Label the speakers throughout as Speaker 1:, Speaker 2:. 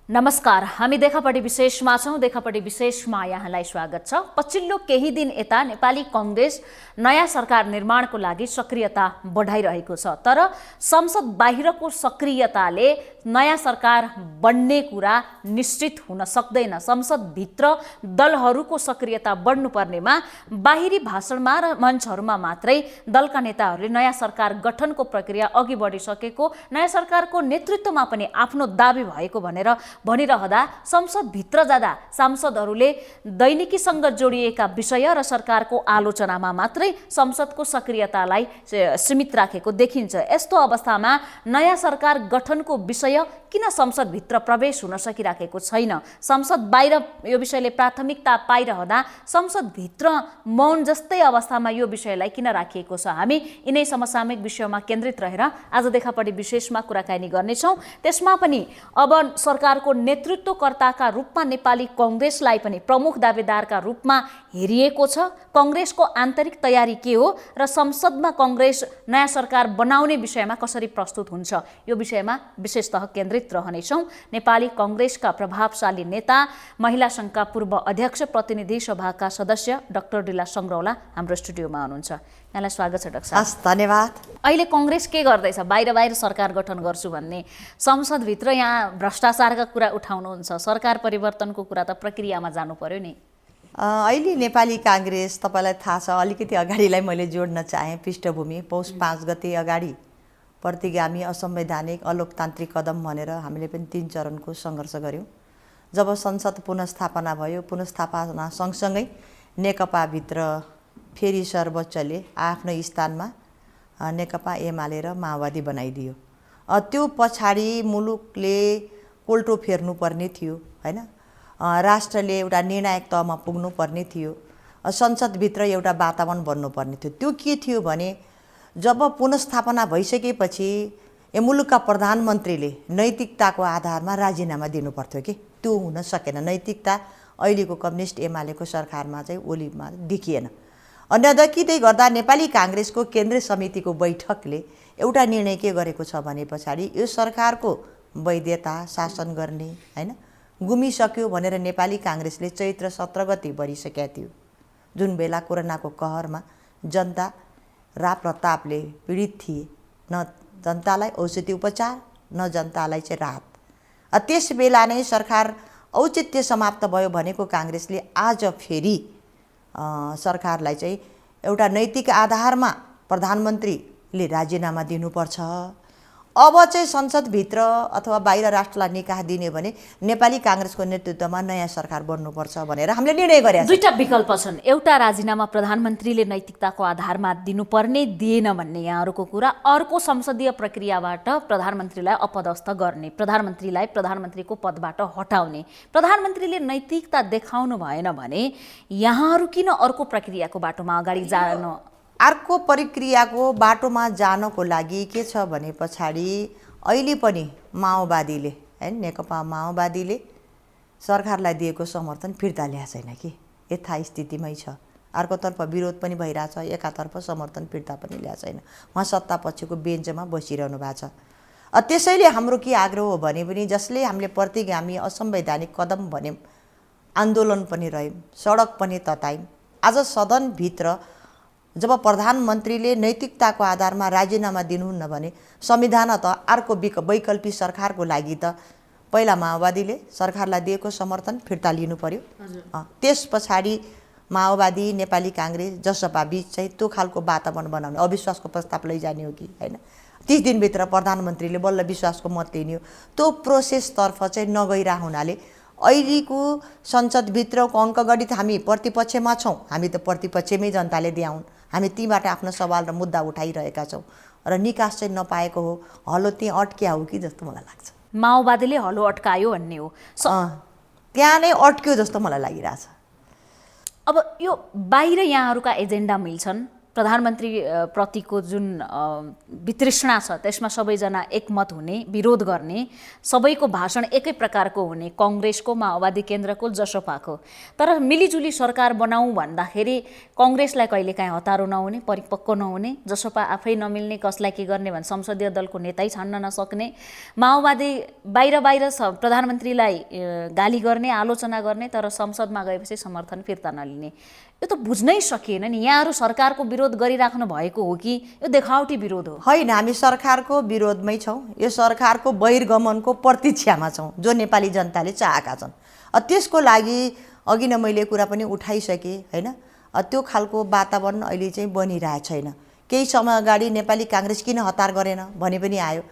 Speaker 1: नमस्कार, हामी देखापट्टि विशेषमा छौँ। देखापट्टि विशेषमा यहाँलाई स्वागत छ। पछिल्लो केही दिन यता नेपाली कांग्रेस नयाँ सरकार निर्माणको लागि सक्रियता बढाइरहेको छ, तर संसद बाहिरको सक्रियताले नयाँ सरकार बन्ने कुरा निश्चित हुन सक्दैन। संसदभित्र दलहरूको सक्रियता बढ्नुपर्नेमा बाहिरी भाषणमा र मञ्चहरूमा मात्रै दलका नेताहरूले नयाँ सरकार गठनको प्रक्रिया अघि बढिसकेको, नयाँ सरकारको नेतृत्वमा पनि आफ्नो दाबी भएको भनेर भनिरहँदा संसदभित्र जाँदा सांसदहरूले दैनिकीसँग जोडिएका विषय र सरकारको आलोचनामा मात्रै संसदको सक्रियतालाई सीमित राखेको देखिन्छ। यस्तो अवस्थामा नयाँ सरकार गठनको विषय किन संसदभित्र प्रवेश हुन सकिराखेको छैन? संसद बाहिर यो विषयले प्राथमिकता पाइरहँदा संसदभित्र मौन जस्तै अवस्थामा यो विषयलाई किन राखिएको छ? हामी यिनै समसामयिक विषयमा केन्द्रित रहेर आज देखापट्टि विशेषमा कुराकानी गर्नेछौँ। त्यसमा पनि अब सरकारको नेतृत्वकर्ताका रूपमा नेपाली कांग्रेसलाई पनि प्रमुख दावेदारका रूपमा हेरिएको छ। कांग्रेसको आन्तरिक तयारी के हो र संसदमा कांग्रेस नयाँ सरकार बनाउने विषयमा कसरी प्रस्तुत हुन्छ, यो विषयमा विशेषतः केन्द्रित रहनेछौँ। नेपाली कांग्रेसका प्रभावशाली नेता, महिला संघका पूर्व अध्यक्ष, प्रतिनिधि सभाका सदस्य डाक्टर डिला संग्रौला हाम्रो स्टुडियोमा हुनुहुन्छ। यहाँलाई स्वागत छ डाक्टर साहब।
Speaker 2: धन्यवाद।
Speaker 1: अहिले कांग्रेस के गर्दैछ? बाहिर बाहिर सरकार गठन गर्छु भन्ने, संसदभित्र यहाँ भ्रष्टाचारका कुरा उठाउनुहुन्छ, सरकार परिवर्तनको कुरा त प्रक्रियामा जानु पर्यो नि।
Speaker 2: अहिले नेपाली कांग्रेस, तपाईँलाई थाहा छ, अलिकति अगाडिलाई मैले जोड्न चाहेँ पृष्ठभूमि। पौष 5 गते अगाडि प्रतिगामी असंवैधानिक अलोकतान्त्रिक कदम भनेर हामीले पनि 3 चरणको सङ्घर्ष गऱ्यौँ। जब संसद पुनस्थापना भयो, पुनस्थापना सँगसँगै नेकपाभित्र फेरि सर्वोच्चले आफ्नो स्थानमा नेकपा एमाले र माओवादी बनाइदियो। त्यो पछाडि मुलुकले कोल्टो फेर्नुपर्ने थियो, हैन? राष्ट्रले एउटा निर्णायक तहमा पुग्नुपर्ने थियो, संसदभित्र एउटा वातावरण बन्नुपर्ने थियो। त्यो के थियो भने, जब पुनस्थापना भइसकेपछि यो मुलुकका प्रधानमन्त्रीले नैतिकताको आधारमा राजीनामा दिनुपर्थ्यो कि त्यो हुन सकेन। नैतिकता अहिलेको कम्युनिस्ट एमालेको सरकारमा चाहिँ ओलीमा देखिएन। अनदेखिँदै गर्दा नेपाली कांग्रेसको केन्द्रीय समितिको बैठकले एउटा निर्णय के गरेको छ भने, पछाडि यो सरकारको वैधता शासन गर्ने, हैन, गुमिसक्यो भनेर नेपाली कांग्रेसले चैत्र 17 गते भरिसकेका थियो, जुन बेला कोरोनाको कहरमा जनता राप र तापले पीडित थिए। न जनतालाई औषधि उपचार, न जनतालाई चाहिँ राहत। त्यस बेला नै सरकार औचित्य समाप्त भयो भनेको कांग्रेसले आज फेरि सरकारलाई चाहिँ एउटा नैतिक आधारमा प्रधानमन्त्रीले राजीनामा दिनुपर्छ। अब चाहिँ संसदभित्र अथवा बाहिर राष्ट्रलाई निकाह दिने भने नेपाली कांग्रेसको नेतृत्वमा नयाँ सरकार बन्नुपर्छ भनेर हामीले निर्णय गरेका छौँ।
Speaker 1: दुईटा विकल्प छन्। एउटा, राजीनामा प्रधानमन्त्रीले नैतिकताको आधारमा दिनुपर्ने, दिएन भन्ने यहाँहरूको कुरा। अर्को, संसदीय प्रक्रियाबाट प्रधानमन्त्रीलाई अपदस्थ गर्ने, प्रधानमन्त्रीलाई प्रधानमन्त्रीको पदबाट हटाउने। प्रधानमन्त्रीले नैतिकता देखाउनु भएन भने यहाँहरू किन अर्को प्रक्रियाको बाटोमा अगाडि जानु?
Speaker 2: अर्को प्रक्रियाको बाटोमा जानको लागि के छ भने, पछाडि अहिले पनि माओवादीले, हैन, नेकपा माओवादीले सरकारलाई दिएको समर्थन फिर्ता ल्याएको छैन कि यथास्थितिमै छ। अर्कोतर्फ विरोध पनि भइरहेछ, एकातर्फ समर्थन फिर्ता पनि ल्याएको छैन। उहाँ सत्तापक्षको बेन्चमा बसिरहनु भएको छ। त्यसैले हाम्रो के आग्रह हो भने पनि, जसले हामीले प्रतिगामी असंवैधानिक कदम भन्यौँ, आन्दोलन पनि रह्यौँ, सडक पनि ततायौँ, आज सदनभित्र जब प्रधानमन्त्रीले नैतिकताको आधारमा राजीनामा दिनुहुन्न भने संविधान त अर्को वैकल्पिक सरकारको लागि त पहिला माओवादीले सरकारलाई दिएको समर्थन फिर्ता लिनु पर्यो। त्यस पछाडि माओवादी, नेपाली कांग्रेस, जसपा बीच चाहिँ त्यो खालको वातावरण बनाउने, अविश्वासको प्रस्ताव लैजाने हो कि हैन, 30 दिनभित्र प्रधानमन्त्रीले बल्ल विश्वासको मत लिने हो, त्यो प्रोसेसतर्फ चाहिँ नगइरह हुनाले अहिलेको संसदभित्रको अङ्कगणित हामी प्रतिपक्षमा छौँ। हामी त प्रतिपक्षमै जनताले दियाउन्, हामी तीबाट आफ्नो सवाल र मुद्दा उठाइरहेका छौँ र निकास चाहिँ नपाएको हो। हलो त्यहाँ अड्क्या हो कि जस्तो मलाई लाग्छ।
Speaker 1: माओवादीले हलो अड्कायो भन्ने हो,
Speaker 2: त्यहाँ नै अड्क्यो जस्तो मलाई लागिरहेछ।
Speaker 1: अब यो बाहिर यहाँहरूका एजेन्डा मिल्छन्, प्रधानमन्त्री प्रतिको जुन वितृष्णा छ त्यसमा सबैजना एकमत हुने, विरोध गर्ने, सबैको भाषण एकै प्रकारको हुने, कङ्ग्रेसको, माओवादी केन्द्रको, जसपाको। तर मिलिजुली सरकार बनाऊ भन्दाखेरि कङ्ग्रेसलाई कहिलेकाहीँ हतारो नहुने, परिपक्व नहुने, जसपा आफै नमिल्ने, कसलाई के गर्ने भने संसदीय दलको नेतै छान्न नसक्ने, माओवादी बाहिर प्रधानमन्त्रीलाई गाली गर्ने, आलोचना गर्ने, तर संसदमा गएपछि समर्थन फिर्ता नलिने। यो त बुझ्नै सकिएन नि। यहाँहरू सरकारको विरोध गरिराख्नु भएको हो कि यो देखावटी विरोध हो?
Speaker 2: होइन, हामी सरकारको विरोधमै छौँ। यो सरकारको बहिर्गमनको प्रतीक्षामा छौँ जो नेपाली जनताले चाहेका छन्। त्यसको लागि अघि नै मैले कुरा पनि उठाइसकेँ होइन। त्यो खालको वातावरण अहिले चाहिँ बनिरहेको छैन। केही समय अगाडि नेपाली काङ्ग्रेस किन हतार गरेन भने पनि आयो।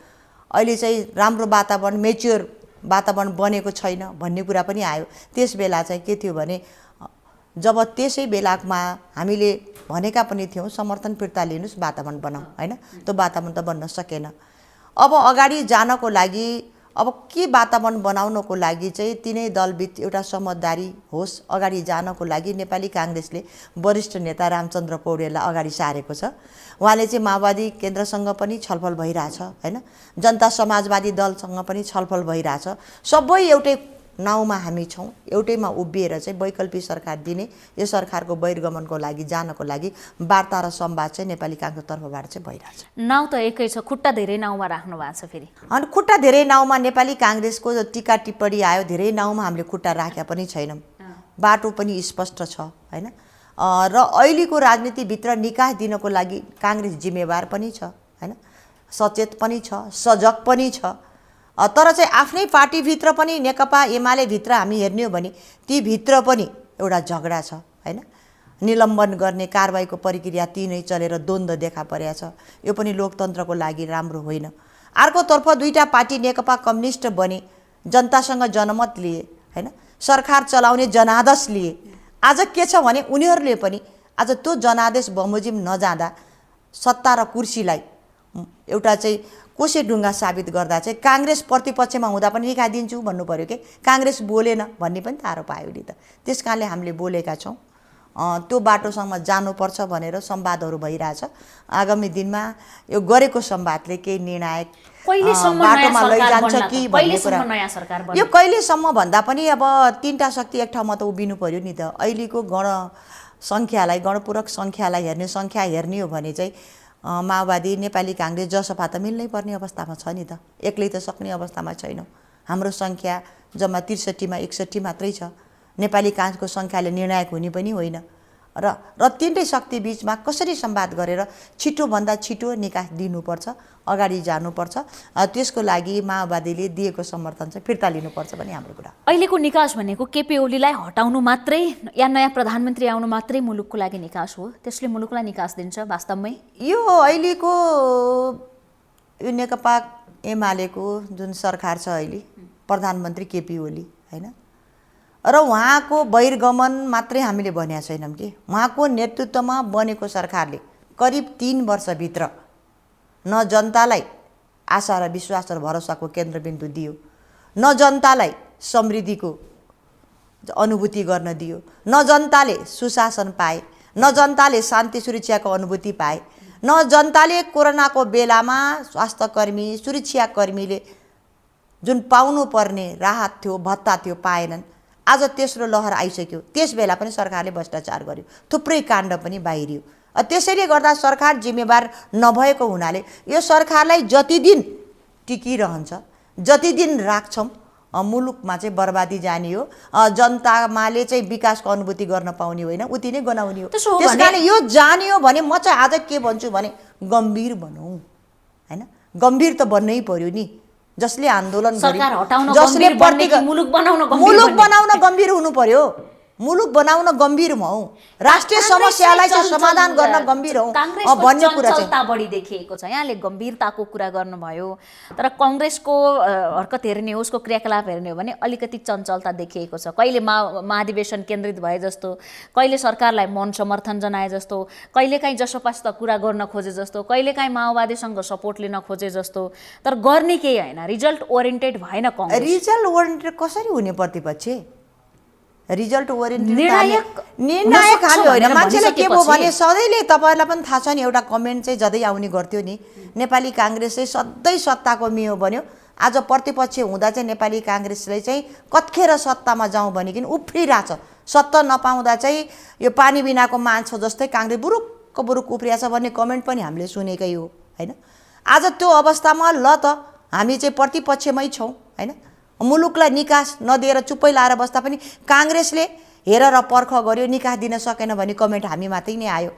Speaker 2: अहिले चाहिँ राम्रो वातावरण, मेच्योर वातावरण बनेको छैन भन्ने कुरा पनि आयो। त्यस बेला चाहिँ के थियो भने जब त्यसै बेलामा हामीले भनेका पनि थियौँ समर्थन फिर्ता लिनुहोस्, वातावरण बनाऊ होइन। त्यो वातावरण त बन्न सकेन। अब अगाडि जानको लागि अब के वातावरण बनाउनको लागि चाहिँ तिनै दलबीच एउटा समझदारी होस्। अगाडि जानको लागि नेपाली काङ्ग्रेसले वरिष्ठ नेता रामचन्द्र पौडेललाई अगाडि सारेको छ। उहाँले चाहिँ माओवादी केन्द्रसँग पनि छलफल भइरहेछ होइन, जनता समाजवादी दलसँग पनि छलफल भइरहेछ। सबै एउटै नाउँमा हामी छौँ, एउटैमा उभिएर चाहिँ वैकल्पिक सरकार दिने, यो सरकारको बहिर्गमनको लागि जानको लागि वार्ता र संवाद चाहिँ नेपाली काङ्ग्रेस तर्फबाट चाहिँ भइरहेछ।
Speaker 1: नाउँ त एकै छ, खुट्टा धेरै नाउँमा राख्नु भएको छ फेरि।
Speaker 2: अनि खुट्टा धेरै नाउँमा नेपाली काङ्ग्रेसको टीका टिप्पणी आयो, धेरै नाउँमा हामीले खुट्टा राखेका पनि छैनौँ। बाटो पनि स्पष्ट छ होइन। र अहिलेको राजनीतिभित्र निकास दिनको लागि काङ्ग्रेस जिम्मेवार पनि छ होइन, सचेत पनि छ, सजग पनि छ। तर चाहिँ आफ्नै पार्टीभित्र पनि नेकपा एमाले भित्र हामी हेर्ने हो भने ती भित्र पनि एउटा झगडा छ होइन। निलम्बन गर्ने कारबाहीको प्रक्रिया ती नै चलेर द्वन्द्व देखा परेको छ। यो पनि लोकतन्त्रको लागि राम्रो होइन। अर्कोतर्फ दुईटा पार्टी नेकपा कम्युनिस्ट बने, जनतासँग जनमत लिए होइन, सरकार चलाउने जनादेश लिए। आज के छ भने उनीहरूले पनि आज त्यो जनादेश बमोजिम नजाँदा सत्ता र कुर्सीलाई एउटा चाहिँ कोसे ढुङ्गा साबित गर्दा चाहिँ काङ्ग्रेस प्रतिपक्षमा हुँदा पनि निकाइदिन्छु भन्नु पर्यो कि काङ्ग्रेस बोलेन भन्ने पनि आरोप आयो नि त। त्यस कारणले हामीले बोलेका छौँ त्यो बाटोसँग जानुपर्छ भनेर संवादहरू भइरहेछ। आगामी दिनमा यो गरेको संवादले केही निर्णायक बाटोमा लैजान्छ कि भन्ने कुरा। यो कहिलेसम्म भन्दा पनि अब तीनटा शक्ति एक ठाउँमा त उभिनु पर्यो नि त। अहिलेको गणपूरक सङ्ख्यालाई हेर्ने हो भने चाहिँ माओवादी, नेपाली काङ्ग्रेस, जसपा त मिल्नै पर्ने अवस्थामा छ नि त। एक्लै त सक्ने अवस्थामा छैनौँ। हाम्रो सङ्ख्या जम्मा 63मा 61 मात्रै छ। नेपाली काङ्ग्रेसको सङ्ख्याले निर्णायक हुने पनि होइन। र तीनटै शक्ति बिचमा कसरी संवाद गरेर छिटोभन्दा छिटो निकास दिनुपर्छ, अगाडि जानुपर्छ। त्यसको लागि माओवादीले दिएको समर्थन चाहिँ फिर्ता लिनुपर्छ भन्ने हाम्रो कुरा।
Speaker 1: अहिलेको निकास भनेको केपी ओलीलाई हटाउनु मात्रै या नयाँ प्रधानमन्त्री आउनु मात्रै मुलुकको लागि निकास हो? त्यसले मुलुकलाई निकास दिन्छ वास्तवमै?
Speaker 2: यो अहिलेको यो नेकपा एमालेको जुन सरकार छ अहिले, प्रधानमन्त्री केपी ओली होइन, र उहाँको बहिर्गमन मात्रै हामीले भनेका छैनौँ कि उहाँको नेतृत्वमा बनेको सरकारले करिब 3 वर्षभित्र न जनतालाई आशा र विश्वास र भरोसाको केन्द्रबिन्दु दियो, न जनतालाई समृद्धिको अनुभूति गर्न दियो, न जनताले सुशासन पाए, न जनताले शान्ति सुरक्षाको अनुभूति पाए, न जनताले कोरोनाको बेलामा स्वास्थ्यकर्मी, सुरक्षाकर्मीले जुन पाउनुपर्ने राहत थियो, भत्ता थियो, पाएनन्। आज तेस्रो लहर आइसक्यो, त्यस बेला पनि सरकारले भ्रष्टाचार गर्यो, थुप्रै काण्ड पनि बाहिरियो। त्यसैले गर्दा सरकार जिम्मेवार नभएको हुनाले यो सरकारलाई जति दिन टिकिरहन्छ, जति दिन राख्छौँ, मुलुकमा चाहिँ बर्बादी जाने हो। जनतामाले चाहिँ विकासको अनुभूति गर्न पाउने होइन, उति नै गनाउने हो। त्यस कारण यो जाने हो भने म चाहिँ आज के भन्छु भने गम्भीर बनौँ होइन। गम्भीर त बन्नै पर्यो नि। जसले आन्दोलन गर्यो, जसले मुलुक बनाउन गम्भीर हुनु पर्यो। मुलुक बनाउन गम्भीर हौँ, राष्ट्रिय समस्यालाई चाहिँ समाधान गर्न गम्भीर हौँ भन्ने कुरा चाहिँ
Speaker 1: बढी देखिएको छ। यहाँले गम्भीरताको कुरा गर्नुभयो, तर कङ्ग्रेसको हरकत हेर्ने हो, उसको क्रियाकलाप हेर्ने हो भने अलिकति चञ्चलता देखिएको छ। कहिले महाधिवेशन केन्द्रित भए जस्तो, कहिले सरकारलाई मौन समर्थन जनाए जस्तो, कहिलेकाहीँ जसोपासित कुरा गर्न खोजे जस्तो, कहिलेकाहीँ माओवादीसँग सपोर्ट लिन खोजे जस्तो, तर गर्ने केही होइन। रिजल्ट ओरिएन्टेड भएन कङ्ग्रेस।
Speaker 2: रिजल्ट ओरिएन्टेड कसरी हुने प्रतिपक्ष रिजल्ट ओरिएन्टेड
Speaker 1: निर्णायक
Speaker 2: निर्णायक हामी होइन।
Speaker 1: भनेर
Speaker 2: मान्छेले के भयो
Speaker 1: भनिसकेपछि-
Speaker 2: भने सधैँले तपाईँहरूलाई पनि थाहा छ नि, एउटा कमेन्ट चाहिँ जदै आउने गर्थ्यो नि, नेपाली काङ्ग्रेस चाहिँ सधैँ सत्ताको मेयो बन्यो। आज प्रतिपक्ष हुँदा चाहिँ नेपाली काङ्ग्रेसले चाहिँ कत्खेर सत्तामा जाउँ भनिकन उफ्रिरहेछ। सत्ता नपाउँदा चाहिँ यो पानी बिनाको मान्छे जस्तै काङ्ग्रेस बुरुक्क बुरुक उफ्रिरहेछ भन्ने कमेन्ट पनि हामीले सुनेकै हो होइन। आज त्यो अवस्थामा ल त हामी चाहिँ प्रतिपक्षमै छौँ होइन। मुलुकलाई निकास नदिएर चुप्पै लाएर बस्दा पनि काङ्ग्रेसले हेर र पर्ख गर्यो, निकास दिन सकेन भने कमेन्ट हामी मात्रै नै आयो।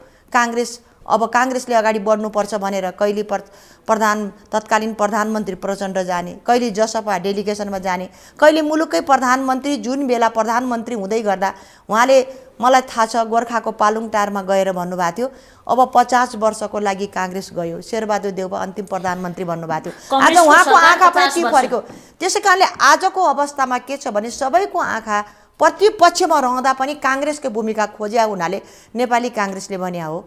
Speaker 2: अब काङ्ग्रेसले अगाडि बढ्नुपर्छ भनेर कहिले तत्कालीन प्रधानमन्त्री प्रचण्ड जाने, कहिले जसपा डेलिगेसनमा जाने, कहिले मुलुकै प्रधानमन्त्री जुन बेला प्रधानमन्त्री हुँदै गर्दा उहाँले मलाई थाहा छ गोर्खाको पालुङटारमा गएर भन्नुभएको थियो अब 50 वर्षको लागि काङ्ग्रेस गयो, शेरबहादुर देउवा अन्तिम प्रधानमन्त्री भन्नुभएको थियो। आज उहाँको आँखा पनि के फरेको। त्यसै कारणले आजको अवस्थामा के छ भने सबैको आँखा प्रतिपक्षमा रहँदा पनि काङ्ग्रेसको भूमिका खोज्या हुनाले नेपाली काङ्ग्रेसले भन्या हो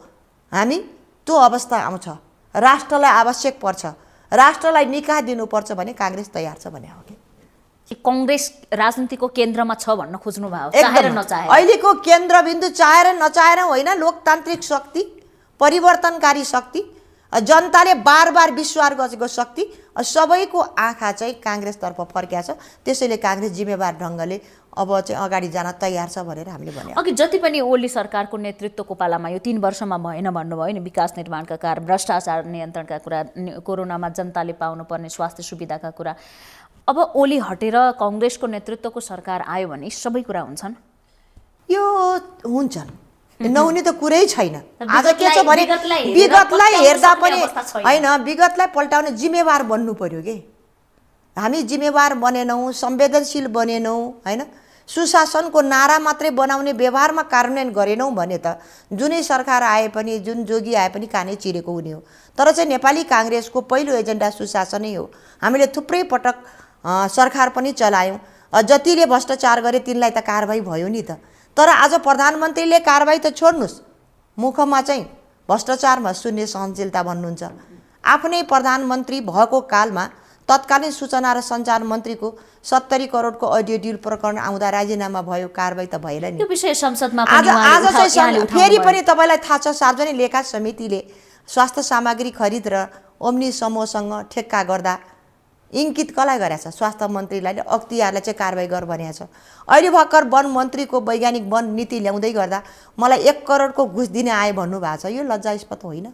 Speaker 2: हामी त्यो अवस्था आउँछ, राष्ट्रलाई आवश्यक पर्छ, राष्ट्रलाई निकाह दिनुपर्छ भने काङ्ग्रेस तयार छ भन्या हो कि
Speaker 1: काङ्ग्रेस राजनीतिको केन्द्रमा छ भन्न खोज्नु भयो, चाहेर नचाहेर।
Speaker 2: अहिलेको केन्द्रबिन्दु चाहेर नचाहेर होइन, लोकतान्त्रिक शक्ति, परिवर्तनकारी शक्ति, जनताले बार बार विश्वास गरेको शक्ति, सबैको आँखा चाहिँ काङ्ग्रेसतर्फ फर्किया छ। त्यसैले काङ्ग्रेस जिम्मेवार ढङ्गले अब चाहिँ अगाडि जान तयार छ भनेर हामीले भने।
Speaker 1: अघि जति पनि ओली सरकारको नेतृत्वको पालामा यो 3 वर्षमा भएन भन्नुभयो नि, विकास निर्माणका कार्य, भ्रष्टाचार नियन्त्रणका कुरा, कोरोनामा जनताले पाउनुपर्ने स्वास्थ्य सुविधाका कुरा, अब ओली हटेर काङ्ग्रेसको नेतृत्वको सरकार आयो भने सबै कुरा हुन्छन्?
Speaker 2: यो हुन्छन्, नहुने त कुरै छैन। आज के छ भने
Speaker 1: विगतलाई
Speaker 2: विगतलाई हेर्दा पनि
Speaker 1: अवस्था छैन।
Speaker 2: होइन, विगतलाई पल्टाउने जिम्मेवार बन्नु पर्यो के। हामी जिम्मेवार बनेनौँ, संवेदनशील बनेनौँ होइन, सुशासनको नारा मात्रै बनाउने व्यवहारमा कार्यान्वयन गरेनौँ भने त जुनै सरकार आए पनि जुन जोगी आए पनि कानै चिरेको हुने हो। तर चाहिँ नेपाली काङ्ग्रेसको पहिलो एजेन्डा सुशासनै हो। हामीले थुप्रै पटक सरकार पनि चलायौँ, जतिले भ्रष्टाचार गरे तिनलाई त कारबाही भयो नि त। तर आज प्रधानमन्त्रीले कारबाही त छोड्नुहोस्, मुखमा चाहिँ भ्रष्टाचारमा शून्य सहनशीलता भन्नुहुन्छ। आफ्नै प्रधानमन्त्री भएको कालमा तत्कालीन सूचना र सञ्चार मन्त्रीको 70 करोडको अडियो डिल प्रकरण आउँदा राजीनामा भयो, कारबाही त भएन नि।
Speaker 1: त्यो विषय संसदमा
Speaker 2: आज चाहिँ फेरि पनि तपाईँलाई थाहा छ सार्वजनिक लेखा समितिले स्वास्थ्य सामग्री खरिद र ओम्नी समूहसँग ठेक्का गर्दा इङ्कित कसलाई गरेछ? स्वास्थ्य मन्त्रीलाई, अख्तियारलाई चाहिँ कारबाही गर भनेको छ। अहिले भर्खर वन मन्त्रीको वैज्ञानिक वन नीति ल्याउँदै गर्दा मलाई 1 करोडको घुस दिने आए भन्नुभएको छ। यो लज्जास्पद होइन।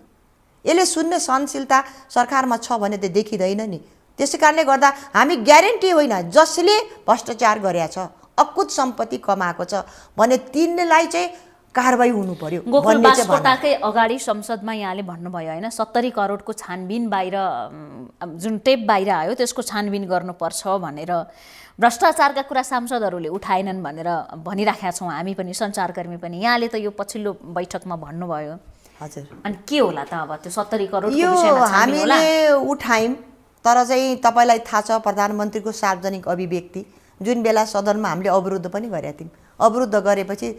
Speaker 2: यसले शून्य सहनशीलता सरकारमा छ भने त देखिँदैन नि। त्यसै कारणले गर्दा हामी ग्यारेन्टी होइन, जसले भ्रष्टाचार गरेछ, अकुत सम्पत्ति कमाएको छ भने तिनलाई चाहिँ कारबाही हुनु पर्यो
Speaker 1: गोकुल बास्कोटाकै अगाडि संसदमा यहाँले भन्नुभयो होइन, 70 करोडको छानबिन बाहिर, जुन टेप बाहिर आयो त्यसको छानबिन गर्नुपर्छ भनेर भ्रष्टाचारका कुरा सांसदहरूले उठाएनन् भनेर भनिराखेका छौँ हामी पनि, सञ्चारकर्मी पनि। यहाँले त यो पछिल्लो बैठकमा भन्नुभयो।
Speaker 2: हजुर,
Speaker 1: अनि के होला त अब त्यो 70 करोडको
Speaker 2: यो
Speaker 1: विषयमा छानबिन होला?
Speaker 2: हामीले उठायौँ, तर चाहिँ तपाईँलाई थाहा छ प्रधानमन्त्रीको सार्वजनिक अभिव्यक्ति जुन बेला सदनमा हामीले अवरुद्ध पनि गरेका थियौँ। अवरुद्ध गरेपछि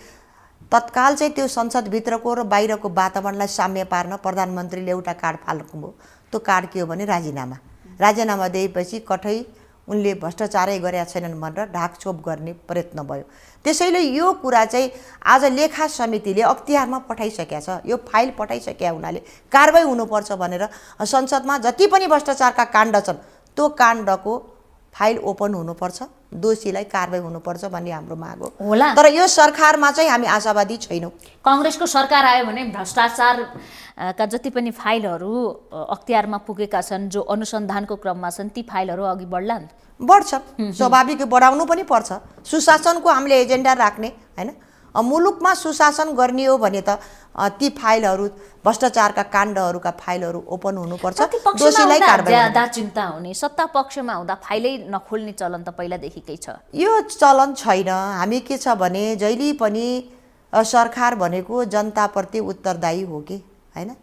Speaker 2: तत्काल चाहिँ त्यो संसदभित्रको र बाहिरको वातावरणलाई साम्य पार्न प्रधानमन्त्रीले एउटा कार्ड फाल्नुभयो। त्यो कार्ड के हो भने राजीनामा। राजीनामा दिएपछि कठै उनले भ्रष्टाचारै गरेका छैनन् भनेर ढाकछोप गर्ने प्रयत्न भयो। त्यसैले यो कुरा चाहिँ आज लेखा समितिले अख्तियारमा पठाइसकेका छ, यो फाइल पठाइसकेका हुनाले कारबाही हुनुपर्छ भनेर संसदमा जति पनि भ्रष्टाचारका काण्ड छन् त्यो काण्डको फाइल ओपन हुनुपर्छ, दोषीलाई कारबाही हुनुपर्छ भन्ने हाम्रो माग हो। तर यो सरकारमा चाहिँ हामी आशावादी छैनौँ।
Speaker 1: काङ्ग्रेसको सरकार आयो भने भ्रष्टाचारका जति पनि फाइलहरू अख्तियारमा पुगेका छन्, जो अनुसन्धानको क्रममा छन्, ती फाइलहरू अघि बढ्लान्?
Speaker 2: बढ्छ, स्वाभाविक, बढाउनु पनि पर्छ। सुशासनको हामीले एजेन्डा राख्ने होइन, मुलुकमा सुशासन गर्ने हो भने त ती फाइलहरू, भ्रष्टाचारका काण्डहरूका फाइलहरू ओपन हुनुपर्छ, दोषीलाई कारबाही।
Speaker 1: ज्यादा चिन्ता हुने सत्ता पक्षमा हुँदा फाइलै नखोल्ने चलन त पहिलादेखिकै छ।
Speaker 2: यो चलन छैन। हामी के छ भने जहिले पनि सरकार भनेको जनताप्रति उत्तरदायी हो कि होइन।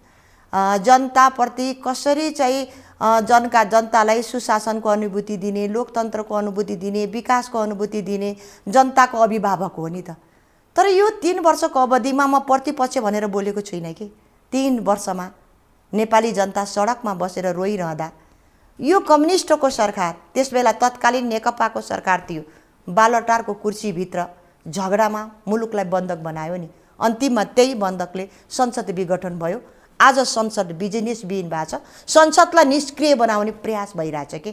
Speaker 2: जनताप्रति कसरी चाहिँ जनतालाई सुशासनको अनुभूति दिने, लोकतन्त्रको अनुभूति दिने, विकासको अनुभूति दिने जनताको अभिभावक हो नि त। तर यो 3 वर्षको अवधिमा म प्रतिपक्ष भनेर बोलेको छुइनँ कि। 3 वर्षमा नेपाली जनता सडकमा बसेर रोइरहँदा यो कम्युनिस्टको सरकार, त्यसबेला तत्कालीन नेकपाको सरकार थियो, बालटारको कुर्सीभित्र झगडामा मुलुकलाई बन्धक बनायो नि। अन्तिममा त्यही बन्धकले संसद विघटन भयो। आज संसद बिजनेसविहीन भएको छ। संसदलाई निष्क्रिय बनाउने प्रयास भइरहेछ कि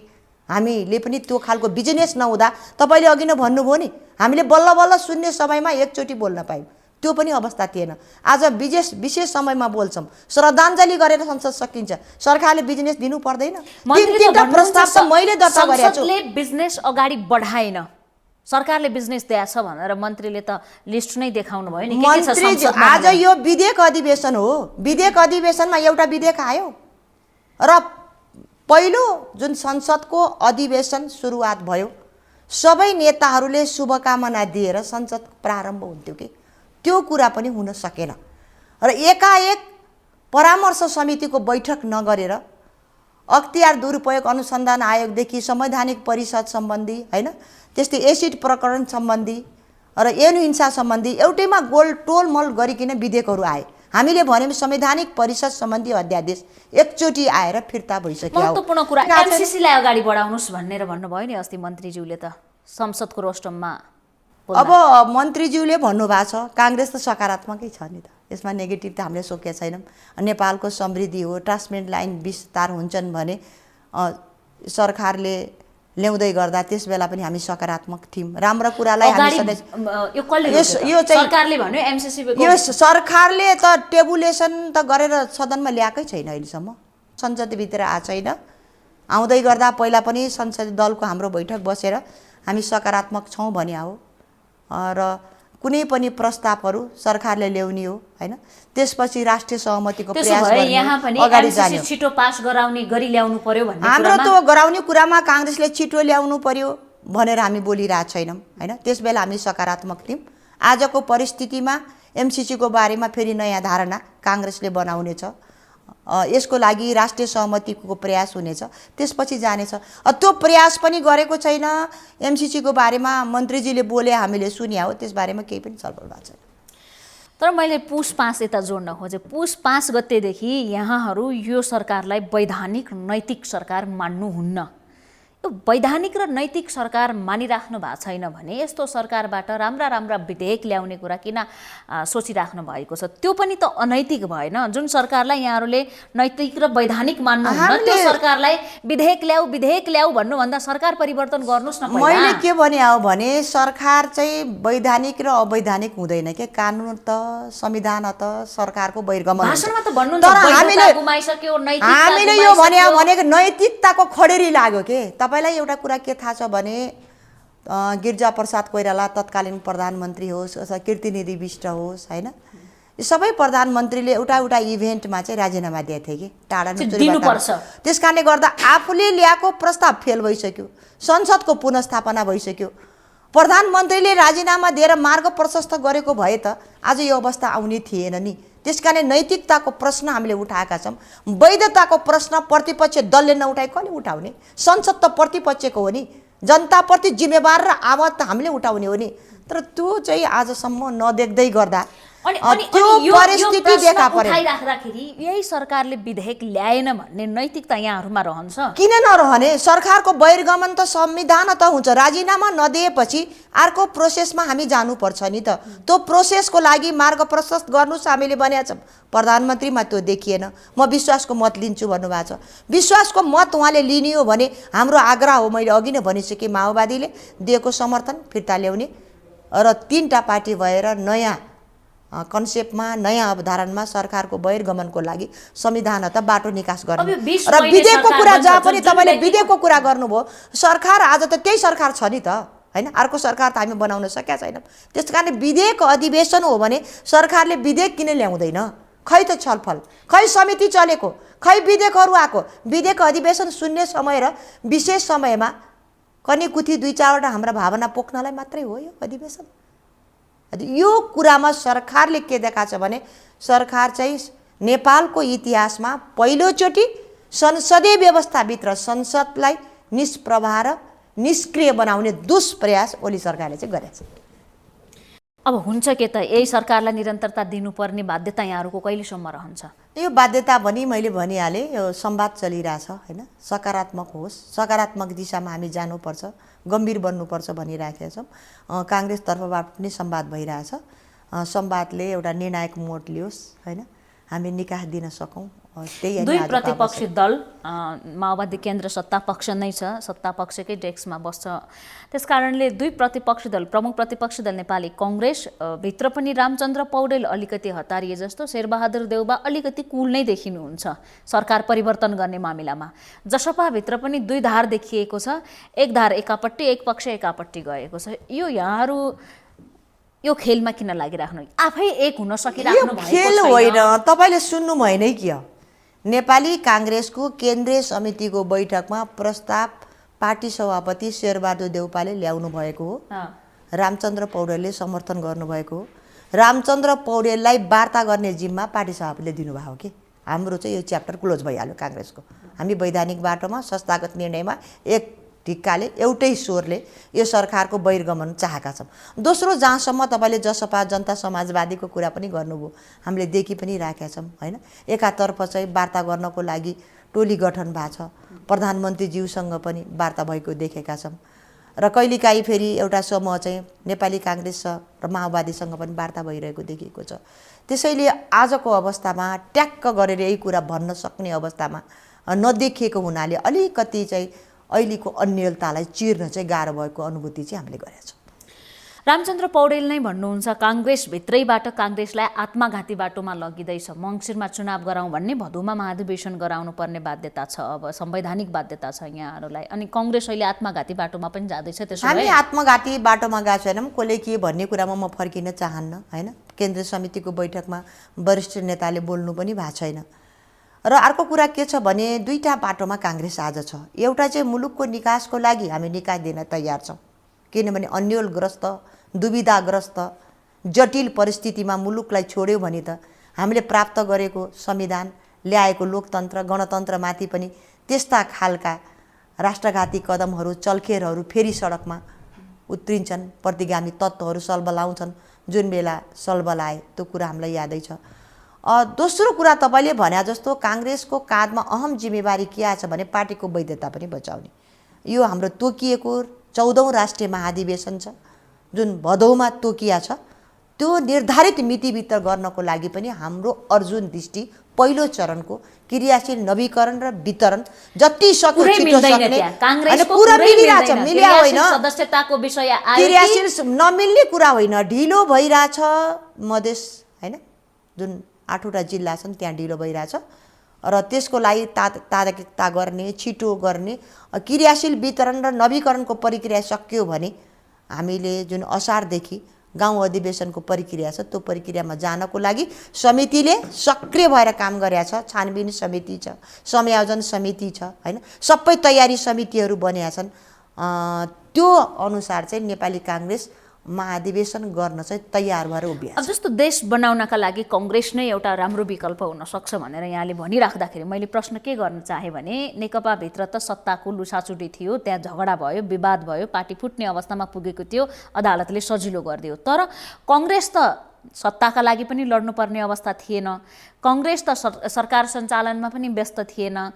Speaker 2: हामीले पनि त्यो खालको बिजनेस नहुँदा तपाईँले अघि नै भन्नुभयो नि, हामीले बल्ल बल्ल शून्य समयमा एकचोटि बोल्न पायौँ, त्यो पनि अवस्था थिएन। आज विशेष समयमा बोल्छौँ, श्रद्धाञ्जली गरेर संसद सकिन्छ। सरकारले बिजनेस दिनु पर्दैन। तीनटा प्रस्ताव त मैले दर्ता गरेको छु।
Speaker 1: संसदले बिजनेस अगाडि बढाएन, सरकारले बिजनेस दिएछ भनेर मन्त्रीले त लिस्ट नै देखाउनु भयो नि।
Speaker 2: मन्त्री आज यो विधेयक अधिवेशन हो, विधेयक अधिवेशनमा एउटा विधेयक आयो र पहिलो जुन संसदको अधिवेशन सुरुवात भयो सबै नेताहरूले शुभकामना दिएर संसद प्रारम्भ हुन्थ्यो कि त्यो कुरा पनि हुन सकेन र एकाएक परामर्श समितिको बैठक नगरेर अख्तियार दुरुपयोग अनुसन्धान आयोगदेखि संवैधानिक परिषद सम्बन्धी हैन, त्यस्तै एसिड प्रकरण सम्बन्धी र यौन हिंसा सम्बन्धी एउटैमा टोलमल गरिकन विधेयकहरू आए। हामीले भन्यौं संवैधानिक परिषद सम्बन्धी अध्यादेश एकचोटि आएर फिर्ता भइसक्यो।
Speaker 1: महत्त्वपूर्ण कुरा एमसीसीलाई अगाडि बढाउनुस् भनेर भन्नुभयो नि अस्ति मन्त्रीज्यूले त संसदको रोस्टममा।
Speaker 2: अब मन्त्रीज्यूले भन्नुभएको छ कांग्रेस त सकारात्मकै छ नि त, यसमा नेगेटिभ त हामीले सोकेका छैनौँ। नेपालको समृद्धि हो, ट्रान्समिट लाइन विस्तार हुन्छन् भने सरकारले ल्याउँदै गर्दा त्यसबेला पनि हामी सकारात्मक थियौँ। राम्रो कुरालाई
Speaker 1: सरकारले भन्यो एमसीसी
Speaker 2: यो सरकारले त टेबुलेसन त गरेर सदनमा ल्याएकै छैन अहिलेसम्म, संसदभित्र आएको छैन। आउँदै गर्दा पहिला पनि संसदीय दलको हाम्रो बैठक बसेर हामी सकारात्मक छौँ भने हो र कुनै पनि प्रस्तावहरू सरकारले ल्याउने हो हैन, त्यसपछि राष्ट्रिय सहमतिको प्रयास गर्ने
Speaker 1: यहाँ पनि
Speaker 2: अगाडि
Speaker 1: जाने छिटो पास गराउने गरी ल्याउनु पर्यो भन्ने
Speaker 2: हाम्रो त गराउने कुरामा कांग्रेसले छिटो ल्याउनु पर्यो भनेर हामी बोलिरहेको छैनौँ हैन। त्यसबेला हामी सकारात्मक थियौँ। आजको परिस्थितिमा एमसीसीको बारेमा फेरि नयाँ धारणा कांग्रेसले बनाउनेछ, यसको लागि राष्ट्रिय सहमतिको प्रयास हुनेछ, त्यसपछि जानेछ। त्यो प्रयास पनि गरेको छैन। एमसीसीको बारेमा मन्त्रीजीले बोले हामीले सुन्या हो, त्यसबारेमा केही पनि छलफल भएको छैन।
Speaker 1: तर मैले पुस 5 यता जोड्न खोजेँ। पुस 5 गतेदेखि यहाँहरू यो सरकारलाई वैधानिक नैतिक सरकार मान्नुहुन्न। यो वैधानिक र नैतिक सरकार मानिराख्नु भएको छैन भने यस्तो सरकारबाट राम्रा राम्रा विधेयक ल्याउने कुरा किन सोचिराख्नु भएको छ? त्यो पनि त अनैतिक भएन? जुन सरकारलाई यहाँहरूले नैतिक र वैधानिक मान्नुहुन्न त्यो सरकारलाई विधेयक ल्याऊ भन्नुभन्दा सरकार परिवर्तन गर्नुस् न।
Speaker 2: मैले के भने हो भने सरकार चाहिँ वैधानिक र अवैधानिक हुँदैन के, कानुन त संविधान त सरकारको बहिर्गमन हुन्छ।
Speaker 1: भाषणमा त भन्नुहुन्छ वैधता गुमाइसक्यो, नैतिकता
Speaker 2: हामीले यो भनेको नैतिकताको खडेरी लाग्यो के। तपाईलाई एउटा कुरा के थाहा छ भने गिरिजा प्रसाद कोइराला तत्कालीन प्रधानमन्त्री होस् अथवा कीर्तिनिधि विष्ट होस् हैन, सबै प्रधानमन्त्रीले एउटा इभेन्टमा चाहिँ राजीनामा दिए थिए कि टाढा
Speaker 1: दिनुपर्छ।
Speaker 2: त्यसकारणले गर्दा आफूले ल्याएको प्रस्ताव फेल भइसक्यो, संसदको पुनर्स्थापना भइसक्यो। प्रधानमन्त्रीले राजीनामा दिएर मार्ग प्रशस्त गरेको भए त आज यो अवस्था आउने थिएन नि। त्यसकारण नैतिकताको प्रश्न हामीले उठाएका छौँ। वैधताको प्रश्न प्रतिपक्ष दलले नउठाए कसले उठाउने? संसद त प्रतिपक्षको हो नि, जनताप्रति जिम्मेवार र आवाज त हामीले उठाउने हो नि। तर त्यो चाहिँ आजसम्म नदेख्दै गर्दा त्यो परिस्थिति देखा पर्यो।
Speaker 1: उठाइराख्दाखेरि यही सरकारले विधेयक ल्याएन भन्ने नैतिकता यहाँहरूमा रहन्छ?
Speaker 2: किन नरहने? सरकारको बहिर्गमन त संविधान त हुन्छ। राजीनामा नदिएपछि अर्को प्रोसेसमा हामी जानुपर्छ नि त। त्यो प्रोसेसको लागि मार्ग प्रशस्त गर्नुस् हामीले भनेका छौँ। प्रधानमन्त्रीमा त्यो देखिएन। म विश्वासको मत लिन्छु भन्नुभएको छ। विश्वासको मत उहाँले लिने हो भने हाम्रो आग्रह हो, मैले अघि नै भनिसकेँ, माओवादीले दिएको समर्थन फिर्ता ल्याउने र तीनटा पार्टी भएर नयाँ कन्सेप्टमा नयाँ अवधारणमा सरकारको बहिर्गमनको लागि संविधान त बाटो निकास गर्ने र विधेयकको कुरा जहाँ पनि तपाईँले विधेयकको कुरा गर्नुभयो, सरकार आज त त्यही सरकार छ नि त हैन। अर्को सरकार त हामी बनाउन सकेका छैनौँ। त्यसकारण विधेयक अधिवेशन हो भने सरकारले विधेयक किन ल्याउँदैन? खै त छलफल, खै समिति चलेको, खै विधेयकहरू आएको। विधेयक अधिवेशन शून्य समय र विशेष समयमा कनीकुथी 2-4वटा हाम्रा भावना पोख्नलाई मात्रै हो यो अधिवेशन। यो कुरामा सरकारले के देखाएको छ भने सरकार चाहिँ नेपालको इतिहासमा पहिलोचोटि संसदीय व्यवस्थाभित्र संसदलाई निष्प्रभाव र निष्क्रिय बनाउने दुष्प्रयास ओली सरकारले चाहिँ गरेको छ।
Speaker 1: अब हुन्छ के त यही सरकारलाई निरन्तरता दिनुपर्ने बाध्यता यहाँहरूको कहिलेसम्म रहन्छ?
Speaker 2: यो बाध्यता भनी मैले भनिहालेँ, यो संवाद चलिरहेछ होइन, सकारात्मक होस्, सकारात्मक दिशामा हामी जानुपर्छ, गम्भीर बन्नुपर्छ भनिराखेका छौँ। काङ्ग्रेसतर्फबाट पनि संवाद भइरहेछ। संवादले एउटा निर्णायक मोड लियोस् होइन, हामी निकास दिन सकौँ, त्यही
Speaker 1: दुई प्रतिपक्षी दल माओवादी केन्द्र सत्ता पक्ष नै छ, सत्ता पक्षकै डेस्कमा बस्छ। त्यसकारणले दुई प्रतिपक्षी दल, प्रमुख प्रतिपक्षी दल नेपाली कङ्ग्रेस भित्र पनि रामचन्द्र पौडेल अलिकति हतारिए जस्तो, शेरबहादुर देउबा अलिकति कुल नै देखिनुहुन्छ सरकार परिवर्तन गर्ने मामिलामा। जसपाभित्र पनि दुई धार देखिएको छ, एक धार एकापट्टि, एक पक्ष एकापट्टि गएको छ। यो यहाँहरू यो खेलमा किन लागिराख्नु? आफै एक हुन सकिराख्नु भएको
Speaker 2: खेल होइन, तपाईँले सुन्नु भएन कि नेपाली काङ्ग्रेसको केन्द्रीय समितिको बैठकमा प्रस्ताव पार्टी सभापति शेरबहादुर देउपाले ल्याउनु भएको हो, रामचन्द्र पौडेलले समर्थन गर्नुभएको हो। रामचन्द्र पौडेललाई वार्ता गर्ने जिम्मा पार्टी सभापतिले दिनुभएको हो कि हाम्रो चाहिँ यो च्याप्टर क्लोज भइहाल्यो काङ्ग्रेसको। हामी वैधानिक बाटोमा संस्थागत निर्णयमा एक ढिक्काले एउटै स्वरले यो सरकारको बहिर्गमन चाहेका छौँ। दोस्रो, जहाँसम्म तपाईँले जसपा जनता समाजवादीको कुरा पनि गर्नुभयो, हामीले देखि पनि राखेका छौँ होइन। एकातर्फ चाहिँ वार्ता गर्नको लागि टोली गठन भएको छ, प्रधानमन्त्रीज्यूसँग पनि वार्ता भएको देखेका छौँ, र कहिलेकाहीँ फेरि एउटा समूह चाहिँ नेपाली काङ्ग्रेस र माओवादीसँग पनि वार्ता भइरहेको देखिएको छ। त्यसैले आजको अवस्थामा ट्याक्क गरेर यही कुरा भन्न सक्ने अवस्थामा नदेखिएको हुनाले अलिकति चाहिँ अहिलेको अन्यलतालाई चिर्न चाहिँ गाह्रो भएको अनुभूति चाहिँ हामीले गरेका छौँ।
Speaker 1: रामचन्द्र पौडेल नै भन्नुहुन्छ काङ्ग्रेसभित्रैबाट काङ्ग्रेसलाई आत्मघाती बाटोमा लगिँदैछ, मङ्सिरमा चुनाव गराउँ भन्ने, भदौमा महाधिवेशन गराउनु पर्ने बाध्यता छ, अब संवैधानिक बाध्यता छ यहाँहरूलाई, अनि कङ्ग्रेस अहिले आत्मघाती बाटोमा पनि जाँदैछ। त्यसो
Speaker 2: हामी आत्मघाती बाटोमा गएको छैनौँ, कसले के भन्ने कुरामा म फर्किन चाहन्न होइन। केन्द्रीय समितिको बैठकमा वरिष्ठ नेताले बोल्नु पनि भएको छैन। र अर्को कुरा के छ भने दुईटा बाटोमा काङ्ग्रेस आज छ। एउटा चाहिँ मुलुकको निकासको लागि हामी निकास दिन तयार छौँ, किनभने अन्यलग्रस्त दुविधाग्रस्त जटिल परिस्थितिमा मुलुकलाई छोड्यो भने त हामीले प्राप्त गरेको संविधान, ल्याएको लोकतन्त्र गणतन्त्रमाथि पनि त्यस्ता खालका राष्ट्रघाती कदमहरू चल्खेरहरू फेरि सडकमा उत्रिन्छन्, प्रतिगामी तत्त्वहरू सल्बलाउँछन्, जुन बेला सल्बलाए त्यो कुरा हामीलाई यादै छ। दोस्रो कुरा तपाईँले भने जस्तो काङ्ग्रेसको काँधमा अहम जिम्मेवारी के छ भने पार्टीको वैधता पनि बचाउने। यो हाम्रो तोकिएको 14औं राष्ट्रिय महाधिवेशन छ जुन भदौमा तोकिया छ, त्यो निर्धारित मितिभित्र गर्नको लागि पनि हाम्रो अर्जुन दृष्टि पहिलो चरणको क्रियाशील नवीकरण र वितरण जति सक्यो छिटो सक्ने पुरा मिलिरहेछ, मिल्या होइन,
Speaker 1: सदस्यताको विषय आयो,
Speaker 2: क्रियाशील नमिल्ने कुरा होइन, ढिलो भइरहेछ मधेस होइन, जुन 8वटा जिल्ला छन् त्यहाँ ढिलो भइरहेछ र त्यसको लागि तात्कालिकता गर्ने, छिटो गर्ने, क्रियाशील वितरण र नवीकरणको प्रक्रिया सकियो भने हामीले जुन असारदेखि गाउँ अधिवेशनको प्रक्रिया छ त्यो प्रक्रियामा जानको लागि समितिले सक्रिय भएर काम गरेका छ। छानबिन समिति छ, समायोजन समिति छ होइन, सबै तयारी समितिहरू बनेका छन्। त्यो अनुसार चाहिँ नेपाली काङ्ग्रेस महाधिवेशन गर्न चाहिँ तयार भएर उभिएको छ।
Speaker 1: अब जस्तो देश बनाउनका लागि कङ्ग्रेस नै एउटा राम्रो विकल्प हुन सक्छ भनेर यहाँले भनिराख्दाखेरि मैले प्रश्न के गर्न चाहे भने नेकपाभित्र त सत्ताको लुसाचुटी थियो, त्यहाँ झगडा भयो, विवाद भयो, पार्टी फुट्ने अवस्थामा पुगेको थियो, अदालतले सजिलो गरिदियो। तर कङ्ग्रेस त सत्ताका लागि पनि लड्नुपर्ने अवस्था थिएन, कङ्ग्रेस त सरकार सञ्चालनमा पनि व्यस्त थिएन,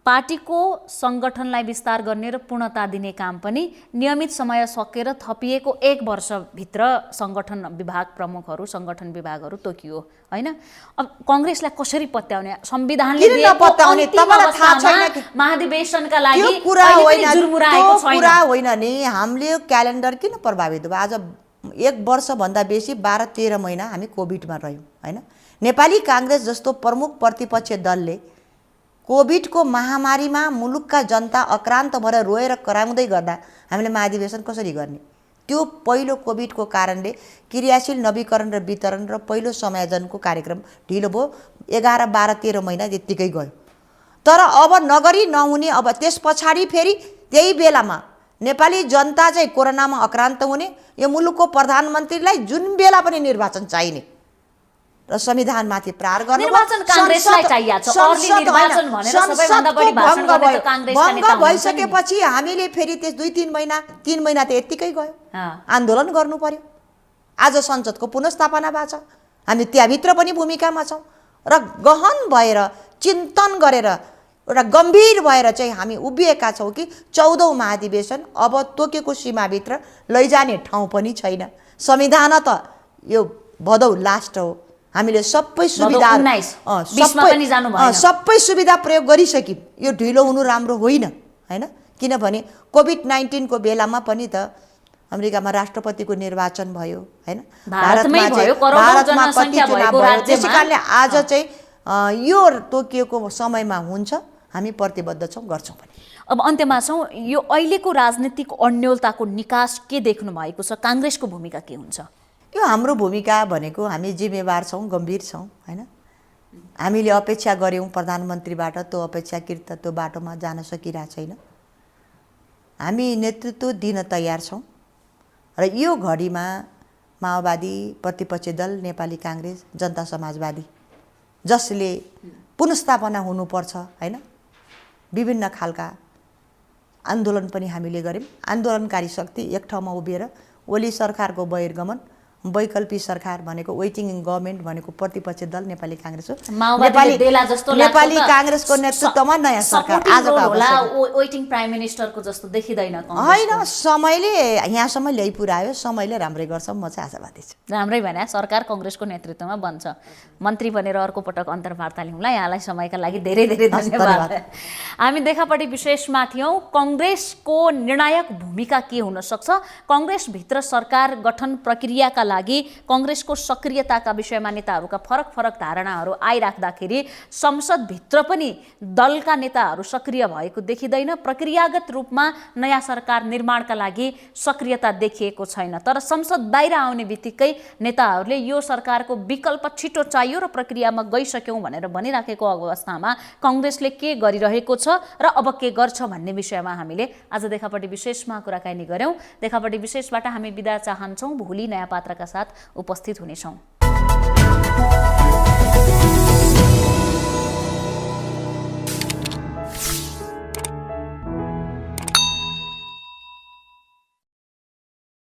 Speaker 1: पार्टीको सङ्गठनलाई विस्तार गर्ने र पूर्णता दिने काम पनि नियमित समय सकेर थपिएको 1 वर्षभित्र सङ्गठन विभाग प्रमुखहरू, सङ्गठन विभागहरू तोकियो होइन। अब कङ्ग्रेसलाई कसरी पत्याउने? संविधानले दिएको अन्तिम अवस्थामा महाधिवेशनका लागि जुर्मुराएको छैन।
Speaker 2: कुरा होइन नि, हामीले क्यालेन्डर किन प्रभावित भयो? आज 1 वर्षभन्दा बेसी 12-13 महिना हामी कोभिडमा रह्यौँ होइन। नेपाली काङ्ग्रेस जस्तो प्रमुख प्रतिपक्षी दलले कोभिडको महामारीमा मुलुकका जनता अक्रान्त भएर रोएर कराउँदै गर्दा हामीले महाधिवेशन कसरी गर्ने? त्यो पहिलो कोभिडको कारणले क्रियाशील नवीकरण र वितरण र पहिलो समायोजनको कार्यक्रम ढिलो भयो, 11, 12, 13 महिना त्यत्तिकै गयो। तर अब नगरी नहुने, अब त्यस पछाडि फेरि त्यही बेलामा नेपाली जनता चाहिँ कोरोनामा अक्रान्त हुने, यो मुलुकको प्रधानमन्त्रीलाई जुन बेला पनि निर्वाचन चाहिने र संविधानमाथि प्रहार गर्नु भइसकेपछि हामीले फेरि त्यस 2-3 महिना 3 महिना त यत्तिकै गयो, आन्दोलन गर्नु पर्यो। आज संसदको पुनर्स्थापना भएको छ, हामी त्यहाँभित्र पनि भूमिकामा छौँ। र गहन भएर चिन्तन गरेर एउटा गम्भीर भएर चाहिँ हामी उभिएका छौँ कि 14औं महाधिवेशन अब तोकेको सीमाभित्र लैजाने ठाउँ पनि छैन। संविधान त यो भदौ लास्ट हो, हामीले सबै सुविधा सबै सुविधा प्रयोग गरिसक्यौँ। यो ढिलो हुनु राम्रो होइन हैन, किनभने कोभिड-19 को बेलामा पनि त अमेरिकामा राष्ट्रपतिको निर्वाचन भयो हैन, भारतमा कति चुनाव भयो। त्यसै कारणले आज चाहिँ यो तोकिएको समयमा हुन्छ, हामी प्रतिबद्ध छौँ, गर्छौँ पनि।
Speaker 1: अब अन्त्यमा छौँ, यो अहिलेको राजनीतिक अन्योलताको निकास के देख्नु भएको छ? काङ्ग्रेसको भूमिका के हुन्छ?
Speaker 2: यो हाम्रो भूमिका भनेको हामी जिम्मेवार छौँ, गम्भीर छौँ हैन। हामीले अपेक्षा गऱ्यौँ प्रधानमन्त्रीबाट, त्यो अपेक्षाकृत त्यो बाटोमा जान सकिरहेको छैन। हामी नेतृत्व दिन तयार छौँ र यो घडीमा माओवादी, प्रतिपक्षी दल, नेपाली काङ्ग्रेस, जनता समाजवादी जसले पुनर्स्थापना हुनुपर्छ हैन, विभिन्न खालका आन्दोलन पनि हामीले गऱ्यौँ। आन्दोलनकारी शक्ति एक ठाउँमा उभिएर ओली सरकारको बहिर्गमन, वैकल्पिक सरकार भनेको वेटिङ इन गभर्मेन्ट भनेको प्रतिपक्षी दल नेपाली काङ्ग्रेस हो। नेपाली काङ्ग्रेसको नेतृत्वमा नयाँ सरकार आजको
Speaker 1: वेटिङ प्राइम मिनिस्टरको जस्तो देखिदैन
Speaker 2: होइन। समयले यहाँसम्म ल्याइपुर्यायो, समयले राम्रै गर्छ, म चाहिँ आशावादी छु।
Speaker 1: राम्रै भने सरकार कङ्ग्रेसको नेतृत्वमा बन्छ। मन्त्री बनेर अर्को पटक अन्तर्वार्ता लिउँला। यहाँलाई समयका लागि धेरै धेरै धन्यवाद। हामी देखापट्टि विशेषमा थियौँ, कङ्ग्रेसको निर्णायक भूमिका के हुन सक्छ, कङ्ग्रेसभित्र सरकार गठन प्रक्रियाका लागि कङ्ग्रेसको सक्रियताका विषयमा नेताहरूका फरक फरक धारणाहरू आइराख्दाखेरि संसदभित्र पनि दलका नेताहरू सक्रिय भएको देखिँदैन। प्रक्रियागत रूपमा नयाँ सरकार निर्माणका लागि सक्रियता देखिएको छैन। तर संसद बाहिर आउने बित्तिकै नेताहरूले यो सरकारको विकल्प छिटो चाहियो र प्रक्रियामा गइसक्यौँ भनेर भनिराखेको अवस्थामा कङ्ग्रेसले के गरिरहेको छ र अब के गर्छ भन्ने विषयमा हामीले आज देखापट्टि विशेषमा कुराकानी गऱ्यौँ। देखापट्टि विशेषबाट हामी बिदा चाहन्छौँ। भोलि नयाँ पात्रका साथ उपस्थित हुनेछौँ।